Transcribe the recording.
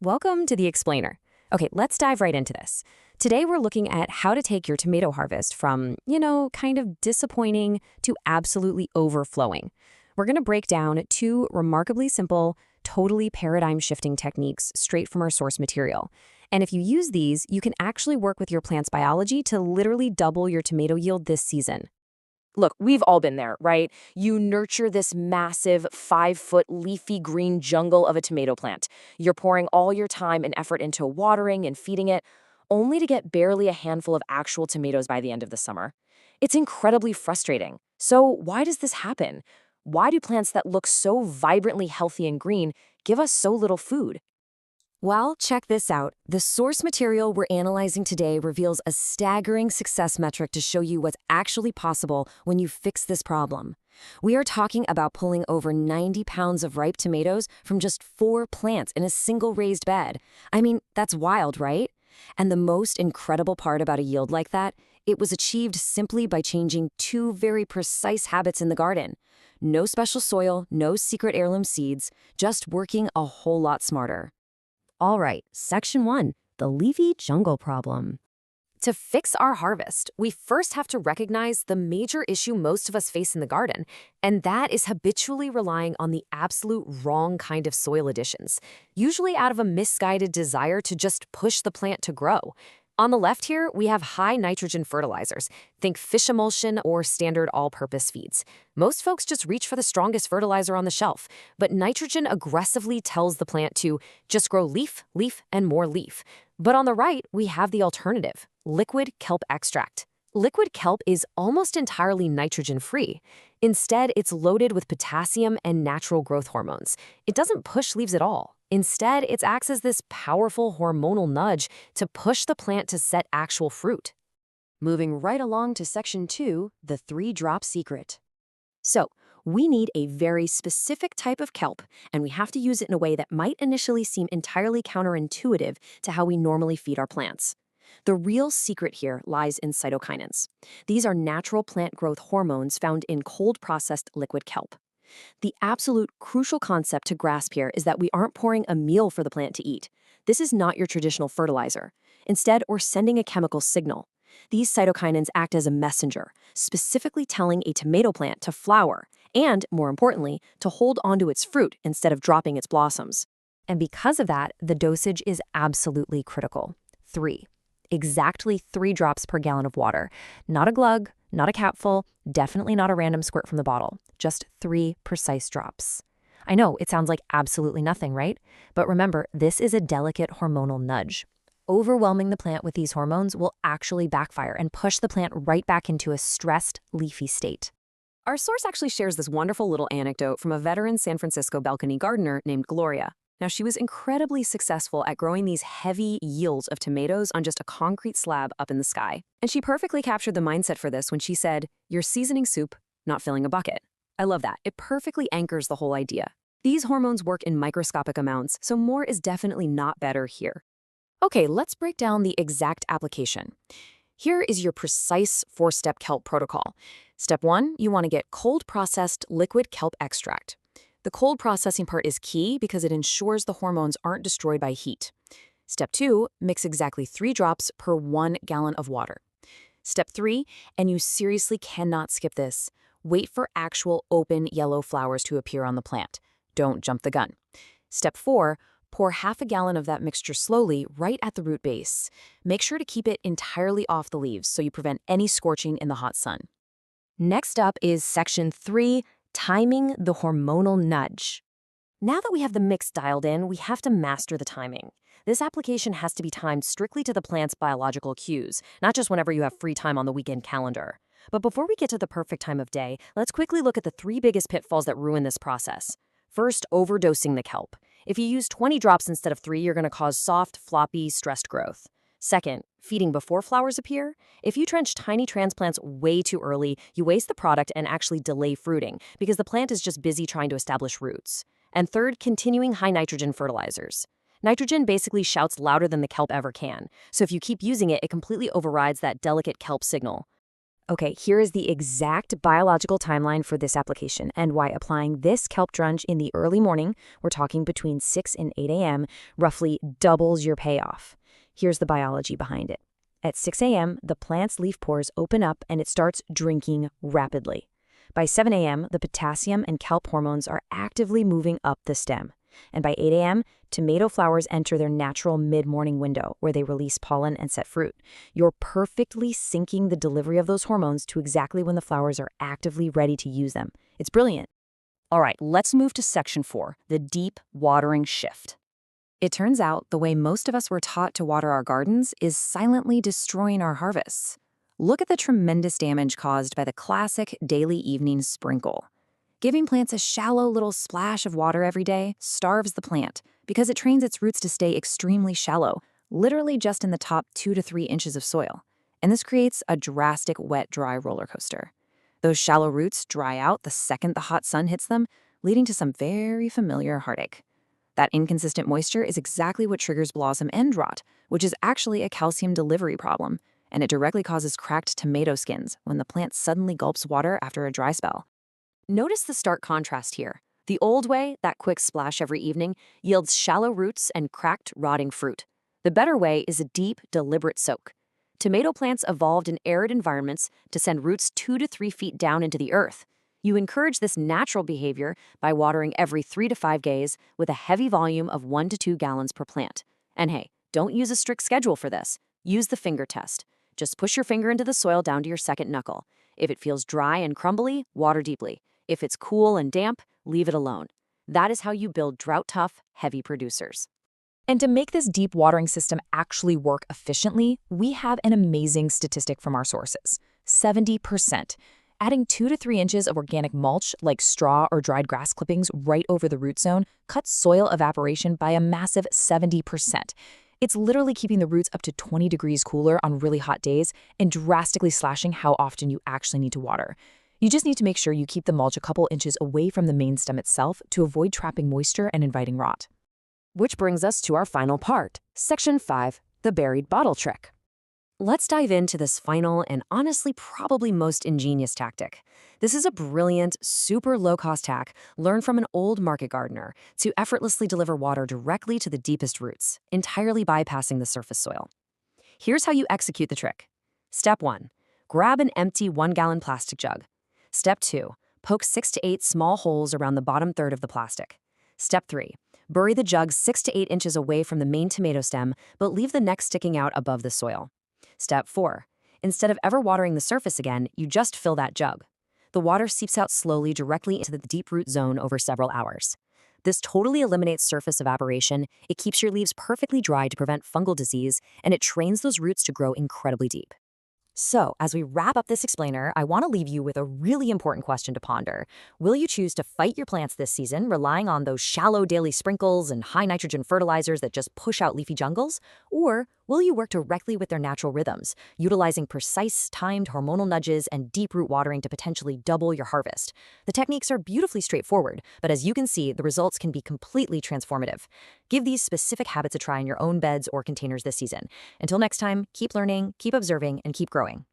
Welcome to the Explainer. Okay, let's dive right into this. Today we're looking at how to take your tomato harvest from, kind of disappointing to absolutely overflowing. We're going to break down two remarkably simple, totally paradigm-shifting techniques straight from our source material. And if you use these, you can actually work with your plant's biology to literally double your tomato yield this season. Look, we've all been there, right? You nurture this massive 5-foot leafy green jungle of a tomato plant. You're pouring all your time and effort into watering and feeding it, only to get barely a handful of actual tomatoes by the end of the summer. It's incredibly frustrating. So why does this happen? Why do plants that look so vibrantly healthy and green give us so little food? Well, check this out. The source material we're analyzing today reveals a staggering success metric to show you what's actually possible when you fix this problem. We are talking about pulling over 90 pounds of ripe tomatoes from just 4 plants in a single raised bed. I mean, that's wild, right? And the most incredible part about a yield like that, it was achieved simply by changing 2 very precise habits in the garden. No special soil, no secret heirloom seeds, just working a whole lot smarter. All right, Section 1, the leafy jungle problem. To fix our harvest, we first have to recognize the major issue most of us face in the garden, and that is habitually relying on the absolute wrong kind of soil additions, usually out of a misguided desire to just push the plant to grow. On the left here, we have high nitrogen fertilizers. Think fish emulsion or standard all-purpose feeds. Most folks just reach for the strongest fertilizer on the shelf, but nitrogen aggressively tells the plant to just grow leaf, leaf, and more leaf. But on the right, we have the alternative, liquid kelp extract. Liquid kelp is almost entirely nitrogen-free. Instead, it's loaded with potassium and natural growth hormones. It doesn't push leaves at all. Instead, it acts as this powerful hormonal nudge to push the plant to set actual fruit. Moving right along to Section 2, the 3-drop secret. So, we need a very specific type of kelp, and we have to use it in a way that might initially seem entirely counterintuitive to how we normally feed our plants. The real secret here lies in cytokinins. These are natural plant growth hormones found in cold-processed liquid kelp. The absolute crucial concept to grasp here is that we aren't pouring a meal for the plant to eat. This is not your traditional fertilizer. Instead, we're sending a chemical signal. These cytokinins act as a messenger, specifically telling a tomato plant to flower and, more importantly, to hold onto its fruit instead of dropping its blossoms. And because of that, the dosage is absolutely critical. 3. Exactly 3 drops per gallon of water. Not a glug, not a capful, definitely not a random squirt from the bottle. Just 3 precise drops. I know, it sounds like absolutely nothing, right? But remember, this is a delicate hormonal nudge. Overwhelming the plant with these hormones will actually backfire and push the plant right back into a stressed, leafy state. Our source actually shares this wonderful little anecdote from a veteran San Francisco balcony gardener named Gloria. Now, she was incredibly successful at growing these heavy yields of tomatoes on just a concrete slab up in the sky. And she perfectly captured the mindset for this when she said, "You're seasoning soup, not filling a bucket." I love that. It perfectly anchors the whole idea. These hormones work in microscopic amounts, so more is definitely not better here. Okay, let's break down the exact application. Here is your precise 4-step kelp protocol. Step 1, you want to get cold-processed liquid kelp extract. The cold processing part is key because it ensures the hormones aren't destroyed by heat. Step 2, mix exactly 3 drops per 1 gallon of water. Step 3, and you seriously cannot skip this, wait for actual open yellow flowers to appear on the plant. Don't jump the gun. Step 4, pour half a gallon of that mixture slowly right at the root base. Make sure to keep it entirely off the leaves so you prevent any scorching in the hot sun. Next up is Section 3, timing the hormonal nudge. Now that we have the mix dialed in, we have to master the timing. This application has to be timed strictly to the plant's biological cues, not just whenever you have free time on the weekend calendar. But before we get to the perfect time of day, let's quickly look at the 3 biggest pitfalls that ruin this process. First, overdosing the kelp. If you use 20 drops instead of 3, you're going to cause soft, floppy, stressed growth. Second, feeding before flowers appear. If you trench tiny transplants way too early, you waste the product and actually delay fruiting because the plant is just busy trying to establish roots. And third, continuing high nitrogen fertilizers. Nitrogen basically shouts louder than the kelp ever can, so if you keep using it, it completely overrides that delicate kelp signal. Okay, here is the exact biological timeline for this application and why applying this kelp drench in the early morning, we're talking between 6 and 8 a.m., roughly doubles your payoff. Here's the biology behind it. At 6 a.m., the plant's leaf pores open up and it starts drinking rapidly. By 7 a.m., the potassium and kelp hormones are actively moving up the stem. And by 8 a.m., tomato flowers enter their natural mid-morning window where they release pollen and set fruit. You're perfectly syncing the delivery of those hormones to exactly when the flowers are actively ready to use them. It's brilliant. All right, let's move to section 4, the deep watering shift. It turns out the way most of us were taught to water our gardens is silently destroying our harvests. Look at the tremendous damage caused by the classic daily evening sprinkle. Giving plants a shallow little splash of water every day starves the plant because it trains its roots to stay extremely shallow, literally just in the top 2 to 3 inches of soil. And this creates a drastic wet-dry roller coaster. Those shallow roots dry out the second the hot sun hits them, leading to some very familiar heartache. That inconsistent moisture is exactly what triggers blossom end rot, which is actually a calcium delivery problem, and it directly causes cracked tomato skins when the plant suddenly gulps water after a dry spell. Notice the stark contrast here. The old way, that quick splash every evening, yields shallow roots and cracked, rotting fruit. The better way is a deep, deliberate soak. Tomato plants evolved in arid environments to send roots 2 to 3 feet down into the earth. You encourage this natural behavior by watering every 3 to 5 days with a heavy volume of 1 to 2 gallons per plant. And hey, don't use a strict schedule for this. Use the finger test. Just push your finger into the soil down to your second knuckle. If it feels dry and crumbly, water deeply. If it's cool and damp, leave it alone. That is how you build drought-tough, heavy producers. And to make this deep watering system actually work efficiently, we have an amazing statistic from our sources: 70%. Adding 2 to 3 inches of organic mulch, like straw or dried grass clippings, right over the root zone cuts soil evaporation by a massive 70%. It's literally keeping the roots up to 20 degrees cooler on really hot days and drastically slashing how often you actually need to water. You just need to make sure you keep the mulch a couple inches away from the main stem itself to avoid trapping moisture and inviting rot. Which brings us to our final part, Section 5, the buried bottle trick. Let's dive into this final and honestly probably most ingenious tactic. This is a brilliant, super low-cost hack learned from an old market gardener to effortlessly deliver water directly to the deepest roots, entirely bypassing the surface soil. Here's how you execute the trick. Step 1. Grab an empty 1-gallon plastic jug. Step 2. Poke 6 to 8 small holes around the bottom third of the plastic. Step 3. Bury the jug 6 to 8 inches away from the main tomato stem, but leave the neck sticking out above the soil. Step 4. Instead of ever watering the surface again, you just fill that jug. The water seeps out slowly directly into the deep root zone over several hours. This totally eliminates surface evaporation, it keeps your leaves perfectly dry to prevent fungal disease, and it trains those roots to grow incredibly deep. So, as we wrap up this explainer, I want to leave you with a really important question to ponder. Will you choose to fight your plants this season, relying on those shallow daily sprinkles and high nitrogen fertilizers that just push out leafy jungles? Or will you work directly with their natural rhythms, utilizing precise, timed hormonal nudges and deep root watering to potentially double your harvest? The techniques are beautifully straightforward, but as you can see, the results can be completely transformative. Give these specific habits a try in your own beds or containers this season. Until next time, keep learning, keep observing, and keep growing.